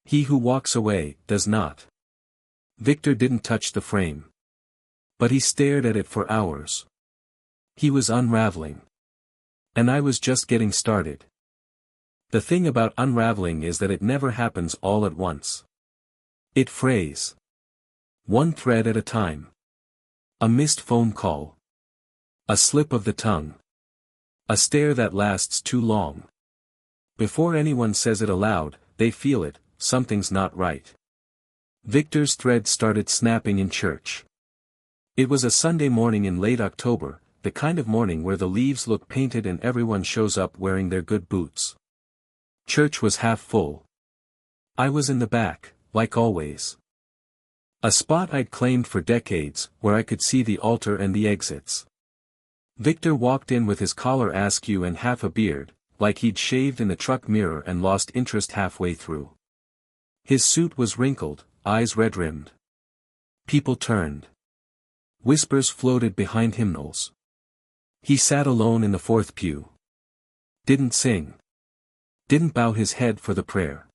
He who walks away, does not. Victor didn't touch the frame. But he stared at it for hours. He was unraveling. And I was just getting started. The thing about unraveling is that it never happens all at once. It frays. One thread at a time. A missed phone call. A slip of the tongue. A stare that lasts too long. Before anyone says it aloud, they feel it, something's not right. Victor's thread started snapping in church. It was a Sunday morning in late October, the kind of morning where the leaves look painted and everyone shows up wearing their good boots. Church was half full. I was in the back, like always. A spot I'd claimed for decades, where I could see the altar and the exits. Victor walked in with his collar askew and half a beard, like he'd shaved in the truck mirror and lost interest halfway through. His suit was wrinkled, eyes red-rimmed. People turned. Whispers floated behind hymnals. He sat alone in the fourth pew. Didn't sing. Didn't bow his head for the prayer.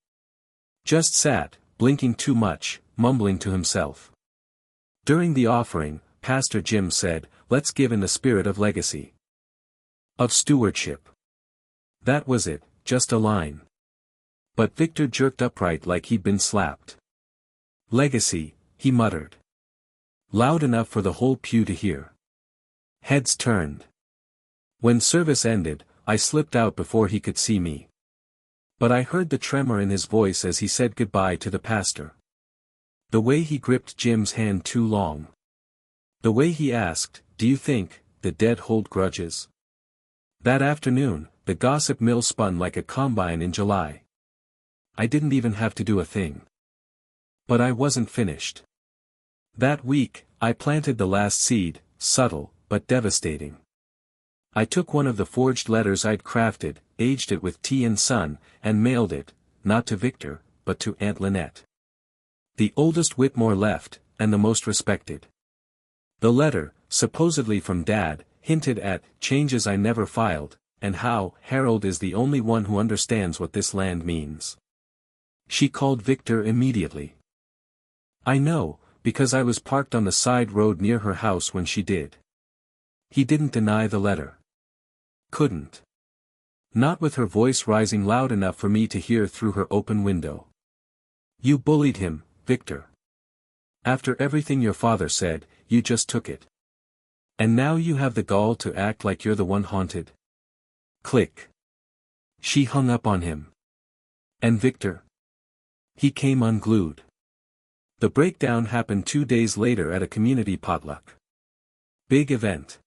Just sat, blinking too much, mumbling to himself. During the offering, Pastor Jim said, "Let's give in the spirit of legacy. Of stewardship." That was it, just a line. But Victor jerked upright like he'd been slapped. "Legacy," he muttered. Loud enough for the whole pew to hear. Heads turned. When service ended, I slipped out before he could see me. But I heard the tremor in his voice as he said goodbye to the pastor. The way he gripped Jim's hand too long. The way he asked, "Do you think the dead hold grudges?" That afternoon, the gossip mill spun like a combine in July. I didn't even have to do a thing. But I wasn't finished. That week, I planted the last seed, subtle, but devastating. I took one of the forged letters I'd crafted, aged it with tea and sun, and mailed it, not to Victor, but to Aunt Lynette. The oldest Whitmore left, and the most respected. The letter, supposedly from Dad, hinted at changes I never filed, and how Harold is the only one who understands what this land means. She called Victor immediately. I know, because I was parked on the side road near her house when she did. He didn't deny the letter. Couldn't. Not with her voice rising loud enough for me to hear through her open window. "You bullied him, Victor. After everything your father said, you just took it. And now you have the gall to act like you're the one haunted." Click. She hung up on him. And Victor? He came unglued. The breakdown happened 2 days later at a community potluck. Big event.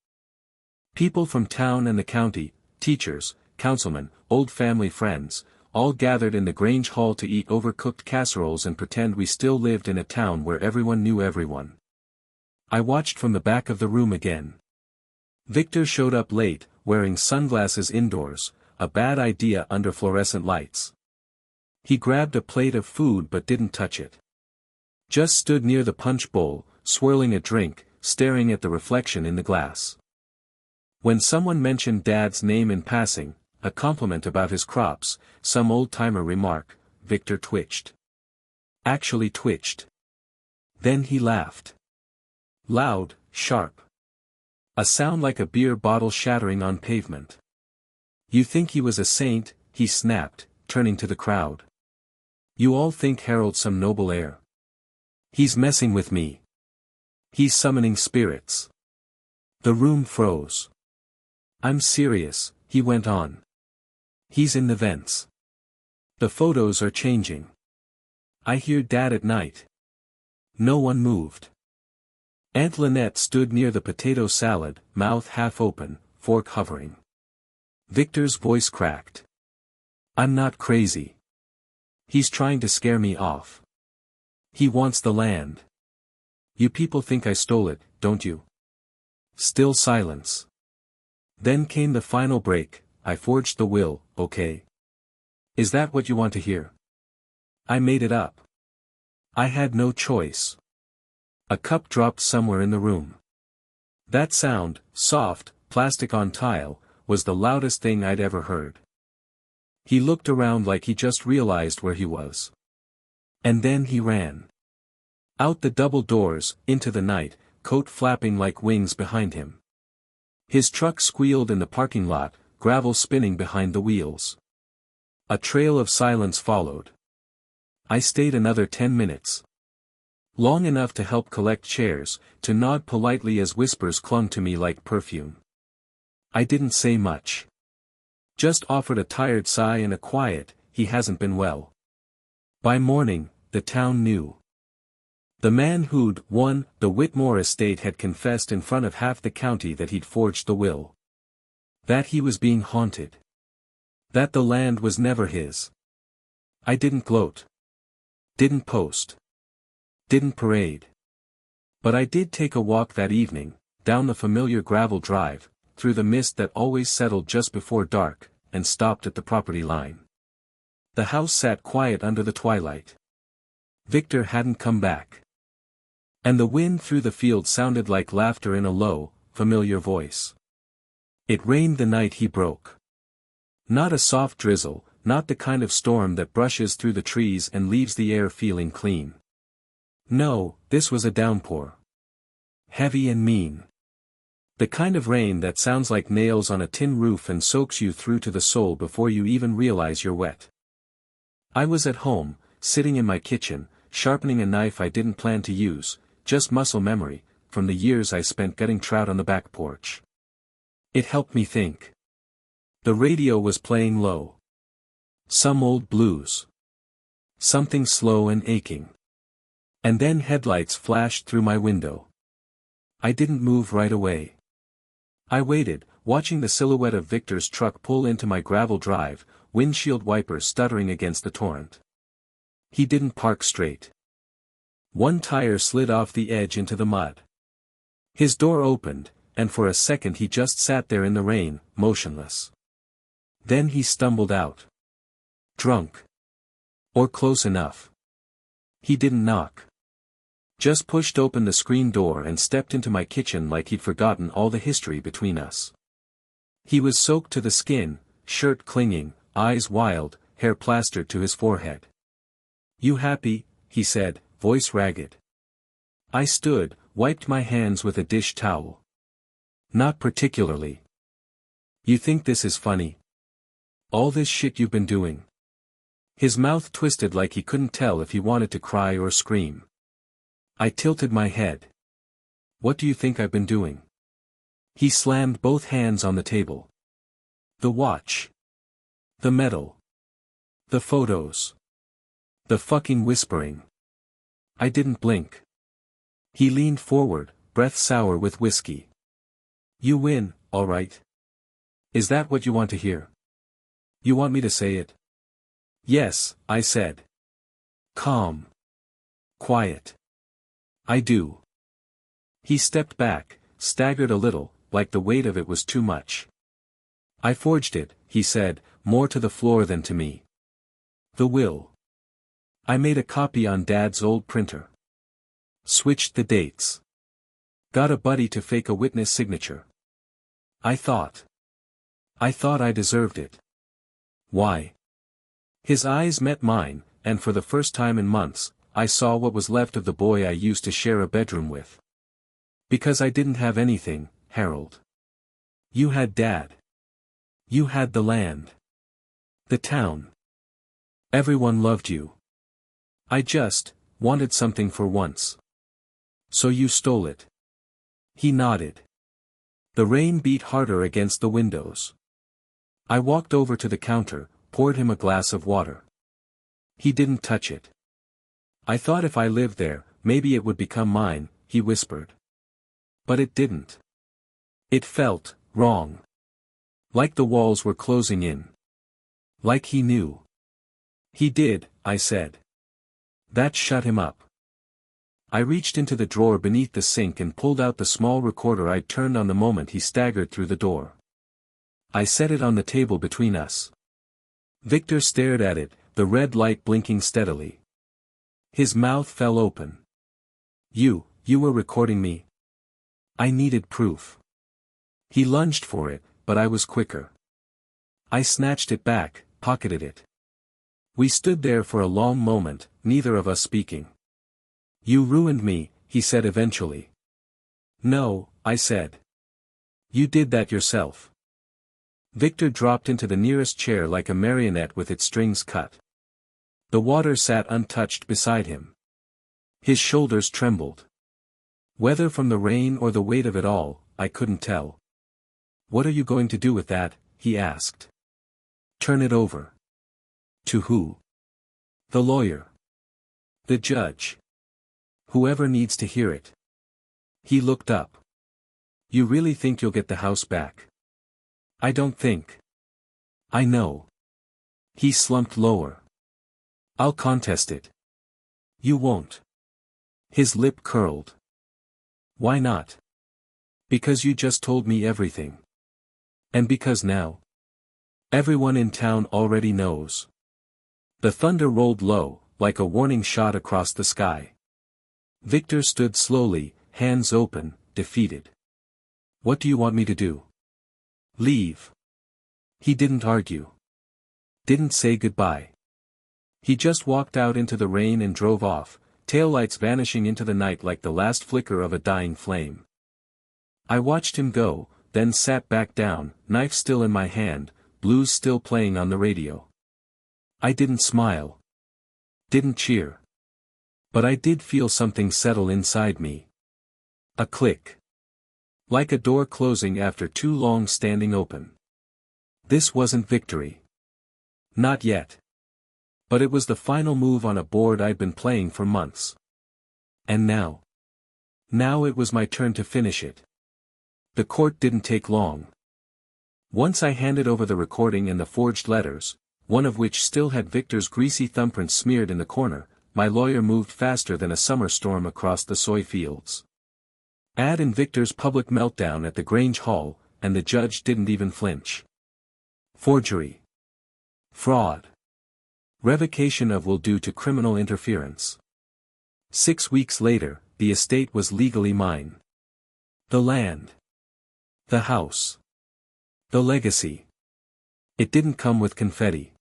People from town and the county, teachers, councilmen, old family friends, all gathered in the Grange Hall to eat overcooked casseroles and pretend we still lived in a town where everyone knew everyone. I watched from the back of the room again. Victor showed up late, wearing sunglasses indoors, a bad idea under fluorescent lights. He grabbed a plate of food but didn't touch it. Just stood near the punch bowl, swirling a drink, staring at the reflection in the glass. When someone mentioned Dad's name in passing, a compliment about his crops, some old-timer remark. Victor twitched. Actually twitched. Then he laughed. Loud, sharp. A sound like a beer bottle shattering on pavement. You think he was a saint, he snapped, turning to the crowd. You all think Harold some noble heir. He's messing with me. He's summoning spirits. The room froze. I'm serious, he went on. He's in the vents. The photos are changing. I hear Dad at night. No one moved. Aunt Lynette stood near the potato salad, mouth half open, fork hovering. Victor's voice cracked. I'm not crazy. He's trying to scare me off. He wants the land. You people think I stole it, don't you? Still silence. Then came the final break. I forged the will, okay? Is that what you want to hear? I made it up. I had no choice. A cup dropped somewhere in the room. That sound, soft, plastic on tile, was the loudest thing I'd ever heard. He looked around like he just realized where he was. And then he ran. Out the double doors, into the night, coat flapping like wings behind him. His truck squealed in the parking lot, gravel spinning behind the wheels. A trail of silence followed. I stayed another 10 minutes. Long enough to help collect chairs, to nod politely as whispers clung to me like perfume. I didn't say much. Just offered a tired sigh and a quiet, he hasn't been well. By morning, the town knew. The man who'd won the Whitmore estate had confessed in front of half the county that he'd forged the will. That he was being haunted. That the land was never his. I didn't gloat. Didn't post. Didn't parade. But I did take a walk that evening, down the familiar gravel drive, through the mist that always settled just before dark, and stopped at the property line. The house sat quiet under the twilight. Victor hadn't come back. And the wind through the field sounded like laughter in a low, familiar voice. It rained the night he broke. Not a soft drizzle, not the kind of storm that brushes through the trees and leaves the air feeling clean. No, this was a downpour. Heavy and mean. The kind of rain that sounds like nails on a tin roof and soaks you through to the soul before you even realize you're wet. I was at home, sitting in my kitchen, sharpening a knife I didn't plan to use, just muscle memory, from the years I spent gutting trout on the back porch. It helped me think. The radio was playing low. Some old blues. Something slow and aching. And then headlights flashed through my window. I didn't move right away. I waited, watching the silhouette of Victor's truck pull into my gravel drive, windshield wipers stuttering against the torrent. He didn't park straight. One tire slid off the edge into the mud. His door opened, and for a second he just sat there in the rain, motionless. Then he stumbled out. Drunk. Or close enough. He didn't knock. Just pushed open the screen door and stepped into my kitchen like he'd forgotten all the history between us. He was soaked to the skin, shirt clinging, eyes wild, hair plastered to his forehead. "You happy?" he said, voice ragged. I stood, wiped my hands with a dish towel. "Not particularly." "You think this is funny? All this shit you've been doing?" His mouth twisted like he couldn't tell if he wanted to cry or scream. I tilted my head. "What do you think I've been doing?" He slammed both hands on the table. "The watch. The medal. The photos. The fucking whispering." I didn't blink. He leaned forward, breath sour with whiskey. "You win, all right. Is that what you want to hear? You want me to say it?" "Yes," I said. Calm. Quiet. "I do." He stepped back, staggered a little, like the weight of it was too much. "I forged it," he said, more to the floor than to me. "The will. I made a copy on Dad's old printer. Switched the dates. Got a buddy to fake a witness signature. I thought I deserved it. Why? His eyes met mine, and for the first time in months, I saw what was left of the boy I used to share a bedroom with. Because I didn't have anything, Harold. You had Dad. You had the land. The town. Everyone loved you. I just wanted something for once. So you stole it. He nodded. The rain beat harder against the windows. I walked over to the counter, poured him a glass of water. He didn't touch it. I thought if I lived there, maybe it would become mine, he whispered. But it didn't. It felt wrong. Like the walls were closing in. Like he knew. He did, I said. That shut him up. I reached into the drawer beneath the sink and pulled out the small recorder I'd turned on the moment he staggered through the door. I set it on the table between us. Victor stared at it, the red light blinking steadily. His mouth fell open. You were recording me? I needed proof. He lunged for it, but I was quicker. I snatched it back, pocketed it. We stood there for a long moment, neither of us speaking. You ruined me, he said eventually. No, I said. You did that yourself. Victor dropped into the nearest chair like a marionette with its strings cut. The water sat untouched beside him. His shoulders trembled. Whether from the rain or the weight of it all, I couldn't tell. What are you going to do with that? He asked. Turn it over. To who? The lawyer. The judge. Whoever needs to hear it. He looked up. You really think you'll get the house back? I don't think. I know. He slumped lower. I'll contest it. You won't. His lip curled. Why not? Because you just told me everything. And because now. Everyone in town already knows. The thunder rolled low, like a warning shot across the sky. Victor stood slowly, hands open, defeated. What do you want me to do? Leave. He didn't argue. Didn't say goodbye. He just walked out into the rain and drove off, taillights vanishing into the night like the last flicker of a dying flame. I watched him go, then sat back down, knife still in my hand, blues still playing on the radio. I didn't smile. Didn't cheer. But I did feel something settle inside me. A click. Like a door closing after too long standing open. This wasn't victory. Not yet. But it was the final move on a board I'd been playing for months. And now? Now it was my turn to finish it. The court didn't take long. Once I handed over the recording and the forged letters, one of which still had Victor's greasy thumbprint smeared in the corner, my lawyer moved faster than a summer storm across the soy fields. Add in Victor's public meltdown at the Grange Hall, and the judge didn't even flinch. Forgery. Fraud. Revocation of will due to criminal interference. 6 weeks later, the estate was legally mine. The land. The house. The legacy. It didn't come with confetti.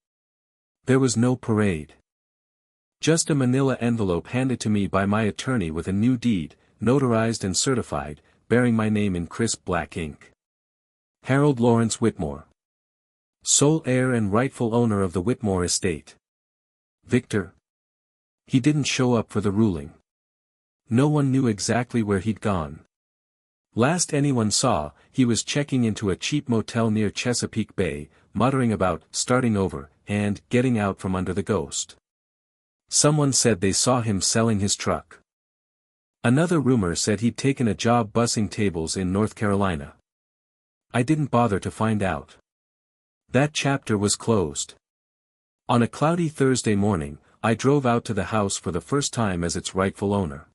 There was no parade. Just a manila envelope handed to me by my attorney with a new deed, notarized and certified, bearing my name in crisp black ink. Harold Lawrence Whitmore. Sole heir and rightful owner of the Whitmore estate. Victor. He didn't show up for the ruling. No one knew exactly where he'd gone. Last anyone saw, he was checking into a cheap motel near Chesapeake Bay, muttering about starting over, and getting out from under the ghost. Someone said they saw him selling his truck. Another rumor said he'd taken a job bussing tables in North Carolina. I didn't bother to find out. That chapter was closed. On a cloudy Thursday morning, I drove out to the house for the first time as its rightful owner.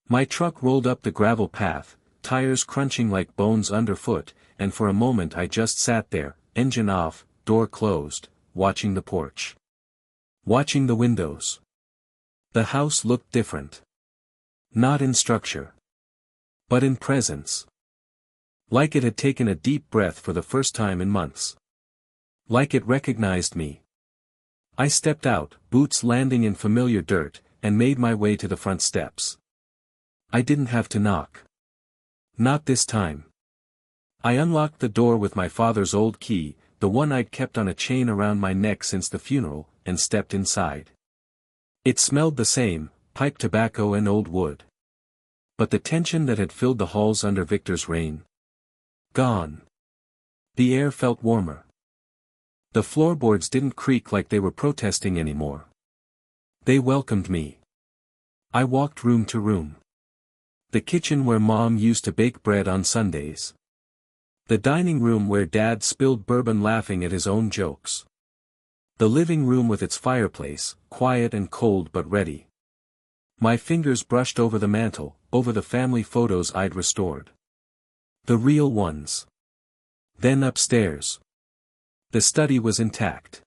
My truck rolled up the gravel path, tires crunching like bones underfoot, and for a moment I just sat there, engine off, door closed, watching the porch. Watching the windows. The house looked different. Not in structure. But in presence. Like it had taken a deep breath for the first time in months. Like it recognized me. I stepped out, boots landing in familiar dirt, and made my way to the front steps. I didn't have to knock. Not this time. I unlocked the door with my father's old key, the one I'd kept on a chain around my neck since the funeral, and stepped inside. It smelled the same, pipe tobacco and old wood. But the tension that had filled the halls under Victor's reign. Gone. The air felt warmer. The floorboards didn't creak like they were protesting anymore. They welcomed me. I walked room to room. The kitchen where Mom used to bake bread on Sundays. The dining room where Dad spilled bourbon laughing at his own jokes. The living room with its fireplace, quiet and cold but ready. My fingers brushed over the mantel, over the family photos I'd restored. The real ones. Then upstairs. The study was intact.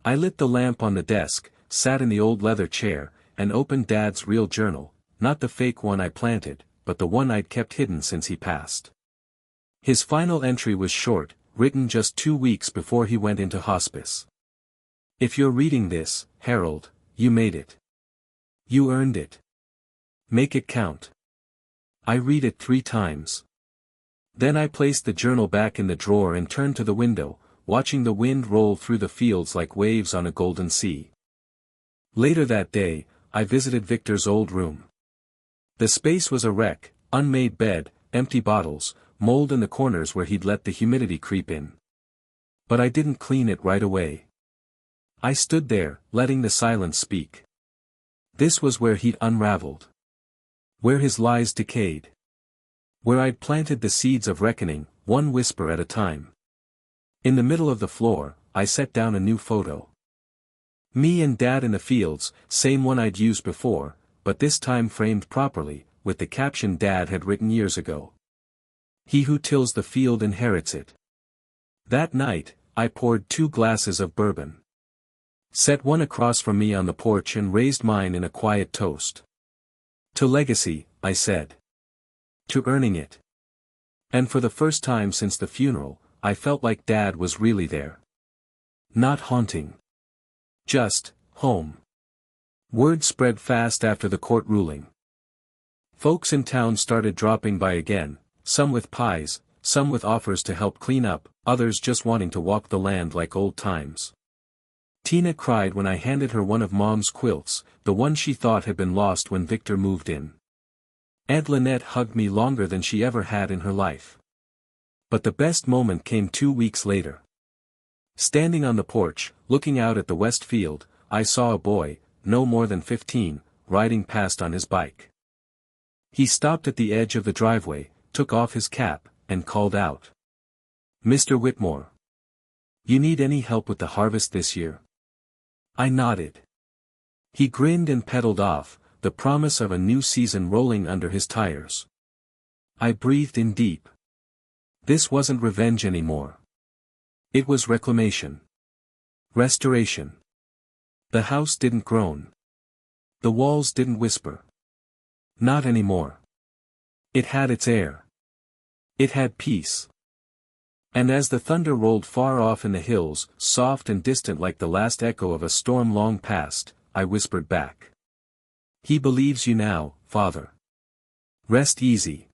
I lit the lamp on the desk, sat in the old leather chair, and opened Dad's real journal, not the fake one I planted, but the one I'd kept hidden since he passed. His final entry was short, written just 2 weeks before he went into hospice. If you're reading this, Harold, you made it. You earned it. Make it count. I read it 3 times. Then I placed the journal back in the drawer and turned to the window, watching the wind roll through the fields like waves on a golden sea. Later that day, I visited Victor's old room. The space was a wreck, unmade bed, empty bottles, mold in the corners where he'd let the humidity creep in. But I didn't clean it right away. I stood there, letting the silence speak. This was where he'd unraveled. Where his lies decayed. Where I'd planted the seeds of reckoning, one whisper at a time. In the middle of the floor, I set down a new photo. Me and Dad in the fields, same one I'd used before, but this time framed properly, with the caption Dad had written years ago. He who tills the field inherits it. That night, I poured 2 glasses of bourbon. Set one across from me on the porch and raised mine in a quiet toast. To legacy, I said. To earning it. And for the first time since the funeral, I felt like Dad was really there. Not haunting. Just, home. Word spread fast after the court ruling. Folks in town started dropping by again, some with pies, some with offers to help clean up, others just wanting to walk the land like old times. Tina cried when I handed her one of Mom's quilts, the one she thought had been lost when Victor moved in. Aunt Lynette hugged me longer than she ever had in her life. But the best moment came 2 weeks later. Standing on the porch, looking out at the west field, I saw a boy, no more than 15, riding past on his bike. He stopped at the edge of the driveway, took off his cap, and called out. "Mr. Whitmore. You need any help with the harvest this year?" I nodded. He grinned and pedaled off, the promise of a new season rolling under his tires. I breathed in deep. This wasn't revenge anymore. It was reclamation. Restoration. The house didn't groan. The walls didn't whisper. Not anymore. It had its air. It had peace. And as the thunder rolled far off in the hills, soft and distant like the last echo of a storm long past, I whispered back. He believes you now, Father. Rest easy.